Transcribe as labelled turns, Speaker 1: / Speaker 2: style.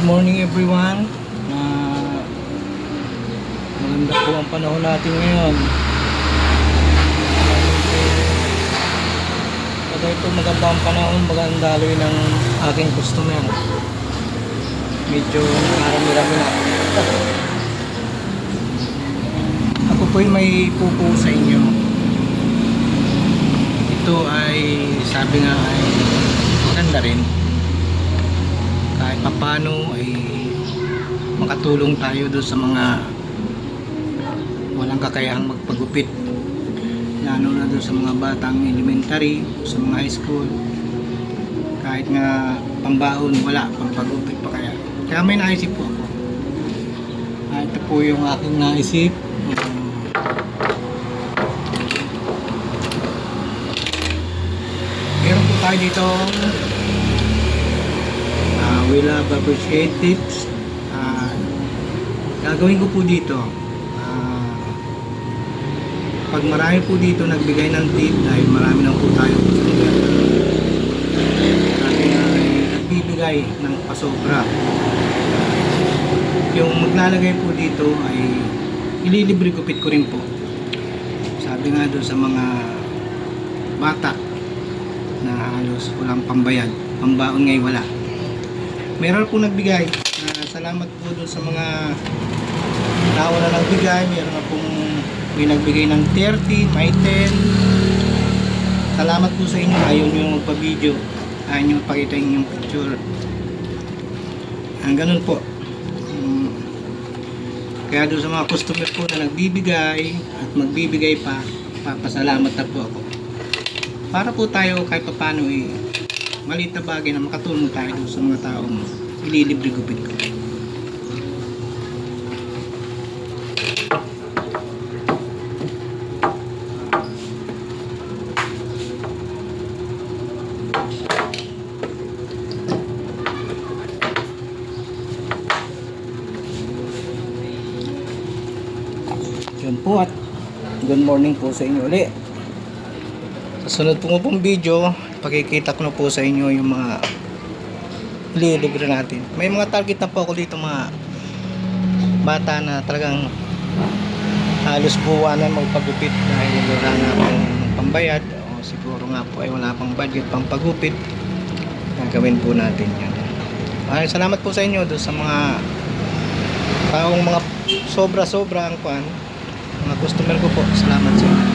Speaker 1: Good morning everyone. Maganda po ang panahon natin ngayon. Pag ito maganda ang panahon, maganda daloy ng aking customer. Medyo marami-rami na. Ako po may pupo sa inyo. Ito ay sabi nga ay maganda rin. Kahit papano ay makatulong tayo doon sa mga walang kakayahang magpagupit, lalo na doon sa mga batang elementary, sa mga high school. Kahit nga pambaon, wala, pampagupit pa kaya may naisip po ako. Ito po yung aking naisip. Meron po tayo dito we love appreciate tips. Gagawin ko po dito pag marami po dito nagbigay ng tip, dahil marami lang po tayo nagbibigay ng pasobra, yung maglalagay po dito ay ililibre gupit ko rin po. Sabi nga doon sa mga bata na halos walang pambayad, pambaon ngayon wala, meron po nagbigay. Salamat po doon sa mga tao na nagbigay. Meron na pong may nagbigay ng 30, may 10. Salamat po sa inyo. Ayaw nyo magpa-video, ayaw nyo magpakita yung picture. Ganun po. Kaya doon sa mga customer po na nagbibigay at magbibigay pa, papasalamat na po ako. Para po tayo kahit paano maliit na bagay na makatulong tayo doon sa mga taong ililibre gupit ko. Yun po, at good morning po sa inyo ulit. Sa sunod pong video, pakikita ko na po sa inyo yung mga ililibre natin. May mga target na po ako dito, mga bata na talagang halos buwanan magpagupit dahil wala nga pong pambayad, o siguro nga po ay wala pang budget pang pagupit. Gagawin po natin yan. Salamat po sa inyo doon sa mga taong mga sobra-sobra ang mga customer ko po. Salamat sa inyo.